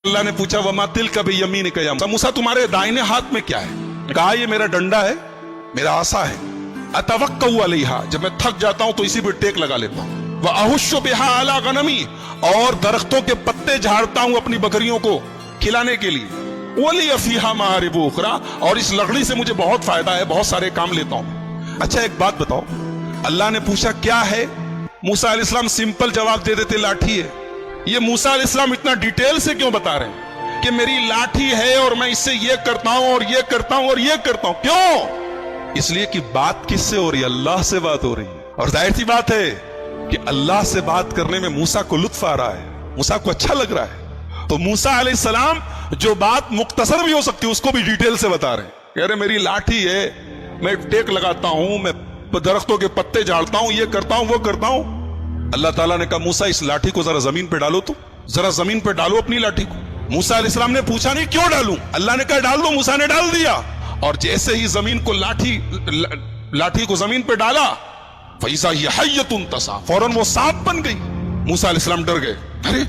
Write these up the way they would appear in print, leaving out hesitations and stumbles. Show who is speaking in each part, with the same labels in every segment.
Speaker 1: अल्लाह ने पूछा वमा तिल्का बियमीनिका या मूसा, मूसा तुम्हारे दाहिने हाथ में क्या है? कहा ये मेरा डंडा है, मेरा आसा है। अतवक्कउ अलैहा, जब मैं थक जाता हूं तो इसी पे टेक लगा लेता हूं। व अहुश्शु बिहा अला गनमी, और दरख्तों के पत्ते झाड़ता हूं अपनी बकरियों को खिलाने के लिए। वली फीहा मारिब उखरा, और इस लकड़ी से मुझे बहुत फायदा है, बहुत सारे काम लेता हूं। अच्छा एक बात बताओ, अल्लाह ने पूछा क्या है, मूसा अलैहिस्सलाम सिंपल जवाब दे देते लाठी है। ये मूसा अलैहिस्सलाम इतना डिटेल से क्यों बता रहे हैं कि मेरी लाठी है और मैं इससे ये करता हूं और ये करता हूं और ये करता हूं? क्यों? इसलिए कि बात किससे हो रही है? अल्लाह से बात हो रही है। और जाहिर सी बात है कि अल्लाह से बात करने में मूसा को लुत्फ आ रहा है, मूसा को अच्छा लग रहा है। तो मूसा अलैहिस्सलाम जो बात मुख्तसर भी हो सकती है उसको भी डिटेल से बता रहे हैं। कह रहे मेरी लाठी है, मैं टेक लगाता हूं, मैं दरख्तों के पत्ते झाड़ता हूं, ये करता हूं, वो करता हूं। अल्लाह ताला ने कहा मूसा इस लाठी को जरा जमीन पे डालो, तुम जरा जमीन पे डालो अपनी लाठी को। मूसा अलैहिस्सलाम ने पूछा नहीं क्यों डालूं, अल्लाह ने कहा डाल दो, मूसा ने डाल दिया। और जैसे ही जमीन को लाठी को जमीन पे डाला, फैज़ा हिय हय्यतुन तसा, फौरन वो सांप बन गई। मूसा अलैहिस्सलाम डर गए, अरे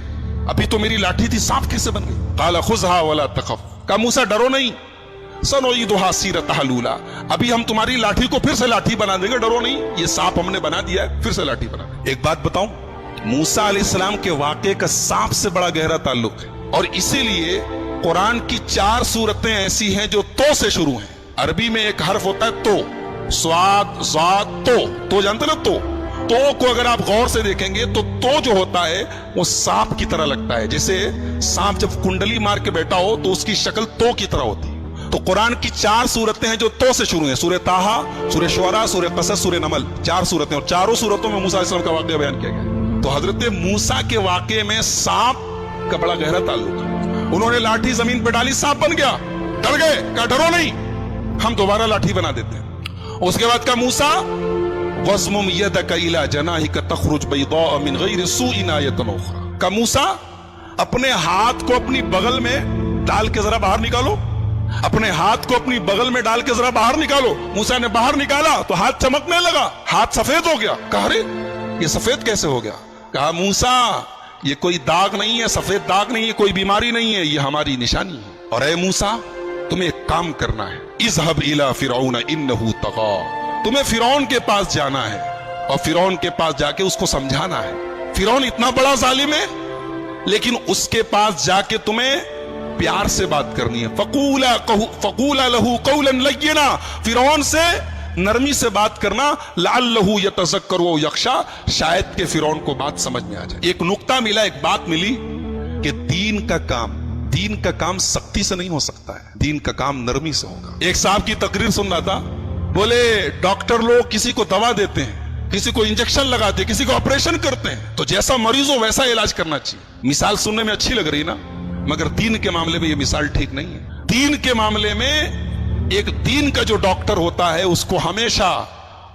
Speaker 1: अभी तो मेरी लाठी थी, सांप कैसे बन गई? क़ाला खुज़हा वला तख़फ़, कहा मूसा डरो नहीं, सनुईदुहा सीरतहा लूला, अभी हम तुम्हारी लाठी को फिर से लाठी बना देंगे, डरो नहीं, ये सांप हमने बना दिया है, फिर से लाठी बना देंगे। एक बात बताऊं, मूसा अलैहिस्सलाम के वाक़े का सांप से बड़ा गहरा ताल्लुक है, और इसीलिए कुरान की 4 सूरतें ऐसी हैं जो तो से शुरू हैं। अरबी में एक हर्फ होता है तो, स्वाद ज़ात तो जानते ना, तो को अगर आप गौर से देखेंगे तो जो होता है वो सांप की तरह लगता है। जैसे सांप जब कुंडली मार के बैठा हो तो उसकी शक्ल तो की तरह होती है। तो कुरान की 4 सूरतें हैं जो तो से शुरू हैं, सूरह ताहा, सूरह शुअरा, सूरह क़सस, सूरह नमल, 4 सूरतें, और चारों सूरतों में मूसा अलैहिस्सलाम का वाक़या बयान किया गया। तो हजरत मूसा के वाक़े में सांप का बड़ा गहरा ताल्लुक है। उन्होंने लाठी जमीन पे डाली, सांप बन गया, डर गए, कहा डरो नहीं, हम दोबारा लाठी बना देते हैं। उसके बाद का मूसा वज़्मुम यदका इला जनाहिका तख़रुज बैदा मिन गैरि सूइन आयतन उख़रा, का मूसा अपने हाथ को अपनी बगल में डाल के जरा बाहर निकालो, अपने हाथ को अपनी बगल में डाल के जरा बाहर निकालो। मूसा ने बाहर निकाला तो हाथ चमकने लगा, हाथ सफेद हो गया। कहा अरे ये सफेद कैसे हो गया? कहा मूसा ये कोई दाग नहीं है, सफेद दाग नहीं है, कोई बीमारी नहीं है, ये हमारी निशानी है। और ऐ मूसा तुम्हें एक काम करना है, इज़हब इला फिरौन इन्नहु तग़ा, तुम्हें फिरौन के पास जाना है और फिरौन के पास जाके उसको समझाना है। फिरौन इतना बड़ा जालिम है, लेकिन उसके पास जाके तुम्हें प्यार से बात करनी है। फ़क़ूला लहू क़ौलन लय्यिना, फिरौन से नरमी से बात करना, लअल्लहु यतज़क्करु व यख़शा, शायद के फिरौन को बात समझ में आ जाए। एक नुक्ता मिला, एक बात मिली कि दीन का काम सख्ती से नहीं हो सकता है, दीन का काम नरमी से होगा। एक साहब की तकरीर सुन रहा था, बोले डॉक्टर लोग किसी को दवा देते हैं, किसी को इंजेक्शन लगाते हैं, किसी को ऑपरेशन करते हैं, तो जैसा मरीज हो वैसा इलाज करना चाहिए। मिसाल सुनने में अच्छी लग रही ना, मगर दीन के मामले में ये मिसाल ठीक नहीं है। दीन के मामले में एक दीन का जो डॉक्टर होता है उसको हमेशा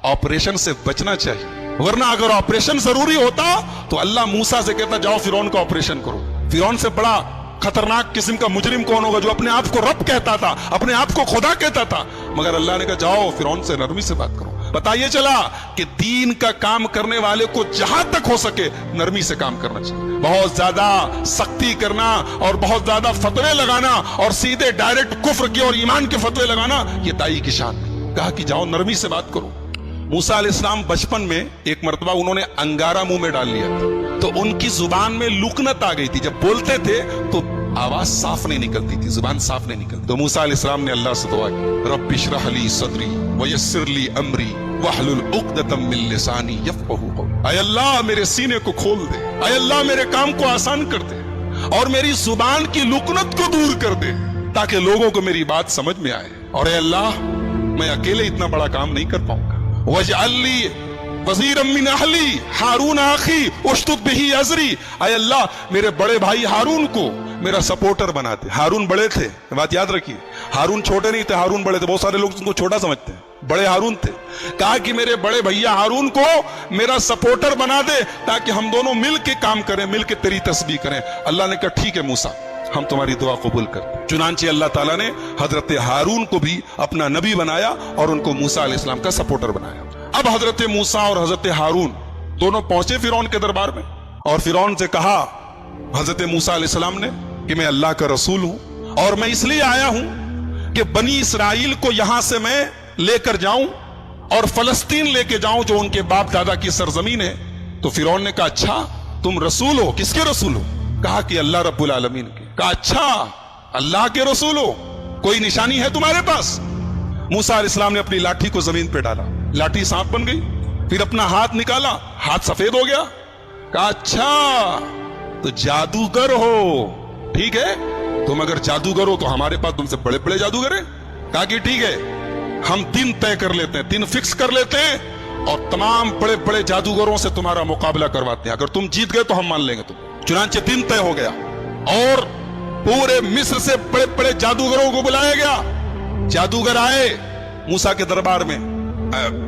Speaker 1: ऑपरेशन से बचना चाहिए, वरना अगर ऑपरेशन जरूरी होता तो अल्लाह मूसा से कहता जाओ फिरौन का ऑपरेशन करो। फिरौन से बड़ा खतरनाक किस्म का मुजरिम कौन होगा जो अपने आप को रब कहता था, अपने आप को खुदा कहता था, मगर अल्लाह ने कहा जाओ फिरौन से नरमी से बात करो। बताइए चला कि दीन का काम करने वाले को जहां तक हो सके नरमी से काम करना चाहिए। बहुत ज्यादा सख्ती करना और बहुत ज्यादा फतवे लगाना और सीधे डायरेक्ट कुफ्र की और ईमान के फतवे लगाना, ये दाई की शान नहीं। कहा कि जाओ नरमी से बात करो। मूसा अलैहिस्सलाम बचपन में एक मर्तबा उन्होंने अंगारा मुंह में डाल लिया था, तो उनकी जुबान में लुकनत आ गई थी। जब बोलते थे तो आवाज साफ नहीं निकलती थी, जुबान साफ नहीं निकलती। तो मूसा अलैहिस्सलाम ने अल्लाह से दुआ की, रब्बि इश्रह ली सदरी वयस्सिर ली अमरी वहलुल उक़दतम मिन लिसानी यफ़क़हू क़ौली। ऐ अल्लाह मेरे सीने को खोल दे, ऐ अल्लाह मेरे काम को आसान कर दे और मेरी जुबान की लुकनत को दूर कर दे, ताकि लोगों को मेरी बात समझ में आए। और ऐ अल्लाह मैं अकेले इतना बड़ा काम नहीं कर पाऊंगा। वजअल ली वज़ीरम मिन अहली हारून आखी उश्तुद बिही अज़री, ऐ अल्लाह मेरे बड़े भाई हारून को मेरा सपोर्टर बना दे। हारून बड़े थे, बात याद रखिए, हारून छोटे नहीं थे, हारून बड़े थे। बहुत सारे लोग उनको छोटा समझते हैं, बड़े हारून थे। कहा कि मेरे बड़े भैया हारून को मेरा सपोर्टर बना दे ताकि हम दोनों मिल के काम करें, मिल के तेरी तस्बीह करें। अल्लाह ने कहा ठीक है मूसा, हम तुम्हारी दुआ कबूल करते हैं। चुनांचे अल्लाह ताला ने हजरत हारून को भी अपना नबी बनाया और उनको मूसा अलैहिस्सलाम का सपोर्टर बनाया। अब हजरत मूसा और हजरत हारून दोनों पहुंचे फिरौन के दरबार में और फिरौन से कहा हजरत मूसा अलैहिस्सलाम ने کہ میں اللہ کا रसूल हूं और मैं इसलिए आया हूं कि बनी इसराइल को यहां से मैं लेकर जाऊं और फलस्तीन लेके जाऊं जो उनके बाप दादा की सरजमीन है। तो फिरौन ने कहा अच्छा तुम रसूल हो, किसके रसूल हो? कहा कि अल्लाह रब्बुल आलमीन के। कहा अच्छा अल्लाह के रसूल हो, कोई निशानी है तुम्हारे पास? मूसा अलैहिस्सलाम ने अपनी लाठी को जमीन पे डाला, लाठी सांप बन गई। फिर अपना हाथ निकाला, हाथ सफेद हो गया। कहा अच्छा तो जादूगर हो, ठीक है, तुम अगर जादूगर हो तो हमारे पास तुमसे बड़े बड़े जादूगर हैं। कहा कि ठीक है, हम दिन तय कर लेते हैं, दिन फिक्स कर लेते हैं और तमाम बड़े बड़े जादूगरों से तुम्हारा मुकाबला करवाते हैं। अगर तुम जीत गए तो हम मान लेंगे तुम। चुनांचे दिन तय हो गया और पूरे मिस्र से बड़े बड़े जादूगरों को बुलाया गया। जादूगर आए मूसा के दरबार में,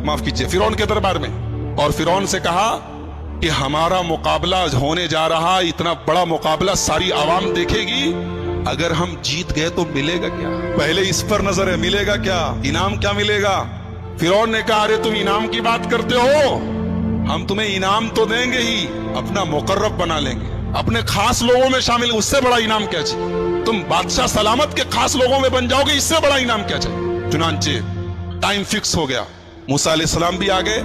Speaker 1: माफ कीजिए फिरौन के दरबार में, और फिरौन से कहा कि हमारा मुकाबला होने जा रहा, इतना बड़ा मुकाबला सारी आवाम देखेगी, अगर हम जीत गए तो मिलेगा क्या? पहले इस पर नजर है, मिलेगा क्या, इनाम क्या मिलेगा? फिरौन ने कहा अरे तुम इनाम की बात करते हो, हम तुम्हें इनाम तो देंगे ही, अपना मुकर्रब बना लेंगे, अपने खास लोगों में शामिल, उससे बड़ा इनाम क्या चाहिए? तुम बादशाह सलामत के खास लोगों में बन जाओगे, इससे बड़ा इनाम क्या चाहिए? चुनांचे टाइम फिक्स हो गया, मूसा अलैहिस्सलाम भी आ गए,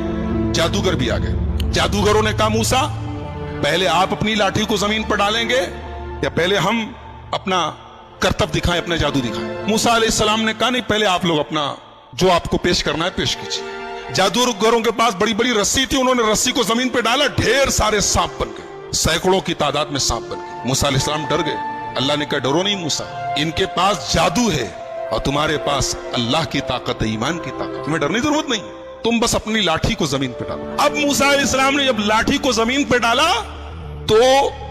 Speaker 1: जादूगर भी आ गए। जादूगरों ने कहा मूसा पहले आप अपनी लाठी को जमीन पर डालेंगे या पहले हम अपना करतब दिखाएं, अपना जादू दिखाएं? मूसा अलैहिस्सलाम ने कहा नहीं, पहले आप लोग अपना जो आपको पेश करना है पेश कीजिए। जादूगरों के पास बड़ी बड़ी रस्सी थी, उन्होंने रस्सी को जमीन पे डाला, ढेर सारे सांप बन गए, सैकड़ों की तादाद में सांप बन गए। मूसा अलैहिस्सलाम डर गए। अल्लाह ने कहा डरो नहीं मूसा, इनके पास जादू है और तुम्हारे पास अल्लाह की ताकत है, ईमान की ताकत, तुम्हें डरने की जरूरत नहीं, तुम बस अपनी लाठी को जमीन पे डालो। अब मूसा अलैहिस्सलाम ने जब लाठी को जमीन पे डाला तो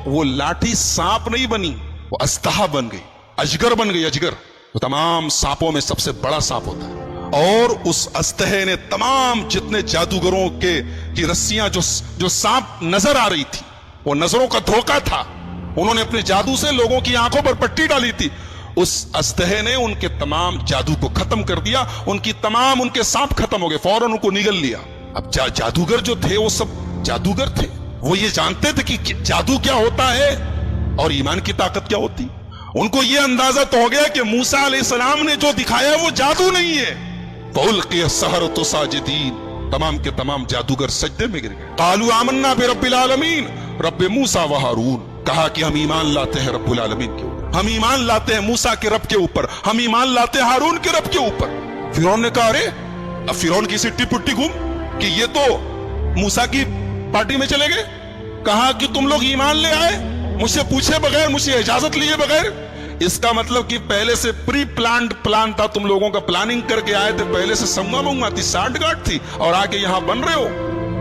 Speaker 1: वो लाठी सांप नहीं बनी, वो अस्तहा बन गई, अजगर बन गई। अजगर तो तमाम सांपों में सबसे बड़ा सांप होता है, और उस अस्तहे ने तमाम जितने जादूगरों की रस्सियां जो सांप नजर आ रही थी, वो नजरों का धोखा था, उन्होंने अपने जादू से लोगों की आंखों पर पट्टी डाली थी, उस अस्तहे ने उनके तमाम जादू को खत्म कर दिया, उनके सांप खत्म हो गए, फौरन उनको निगल लिया। अब जादूगर जो थे वो सब जादूगर थे, वो ये जानते थे कि जादू क्या होता है और ईमान की ताकत क्या होती। उनको ये अंदाजा तो हो गया कि मूसा अलैहिस्सलाम ने जो दिखाया वो जादू नहीं है। फउल्क़िय सहरतु साजिदीन, तमाम के तमाम जादूगर सजदे में गिर गए। क़ालू आमन्ना बिरब्बिल आलमीन रब्बे मूसा व हारून, कहा कि हम ईमान लाते हैं रब्बुल आलमीन के ऊपर, हम ईमान लाते हैं मूसा के रब के ऊपर, हम ईमान लाते हैं हारून के रब के ऊपर। फिरौन ने कहा अरे, अब फिरौन की सिट्टी पुट्टी घूम कि ये तो मूसा की पार्टी में चले गए। कहा कि तुम लोग ईमान ले आए मुझसे पूछे बगैर, मुझसे इजाजत लिए बगैर, इसका मतलब कि पहले से प्री प्लान था, तुम लोगों का प्लानिंग करके आए थे, पहले से संगा मंगा थी, साठगांठ थी, और आके यहां बन रहे हो।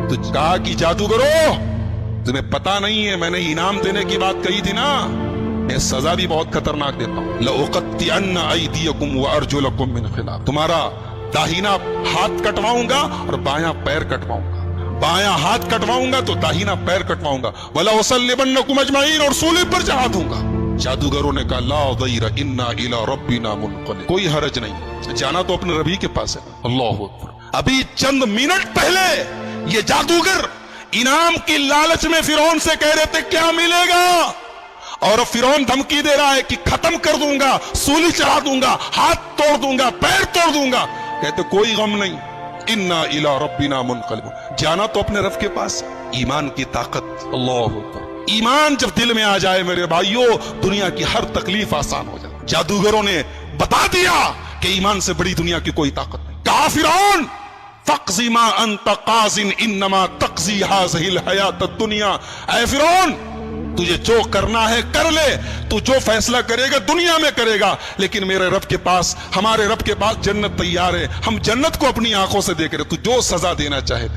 Speaker 1: तो कहा कि जादूगरो तुम्हें पता नहीं है, मैंने इनाम देने की बात कही थी ना, मैं सजा भी बहुत खतरनाक देता हूं। लउक़त्तिअन्न अयदियकुम व अर्जुलकुम मिन खिलाफ, तुम्हारा दाहिना हाथ कटवाऊंगा और बायां पैर कटवाऊंगा, बायां हाथ कटवाऊंगा तो दाहिना पैर कटवाऊंगा, वला उसल्लिबन्नकुम अजमईन, और सूली पर चढ़ा दूंगा। जादूगरों ने कहा ला दैर इन्ना इला रब्बिना मुनक़लिब, कोई हरज नहीं, जाना तो अपने रबी के पास है। अल्लाहु अकबर। अभी चंद मिनट पहले ये जादूगर इनाम की लालच में फिरौन से कह रहे थे क्या मिलेगा, और फिरौन धमकी दे रहा है कि खत्म कर दूंगा, सूली चढ़ा दूंगा, हाथ तोड़ दूंगा, पैर तोड़ दूंगा। कहते कोई गम नहीं, इन्ना इला रब्बिना मुनक़लिब, जाना तो अपने रब के पास। ईमान की ताकत, अल्लाहु अकबर। ईमान जब दिल में आ जाए मेरे भाइयों, दुनिया की हर तकलीफ आसान हो जाए। जादूगरों ने बता दिया कि ईमान से बड़ी दुनिया की कोई ताकत नहीं। कहा फिरौन फ़क़ज़ी मा अंत क़ाज़िन इन्नमा तक़ज़ी हाज़िहिल हयात दुनिया, ऐ फिरौन तुझे जो करना है कर ले, तू जो फैसला करेगा दुनिया में करेगा, लेकिन मेरे रब के पास, हमारे रब के पास जन्नत तैयार है, हम जन्नत को अपनी आंखों से देख रहे, तू जो सजा देना चाहे दे।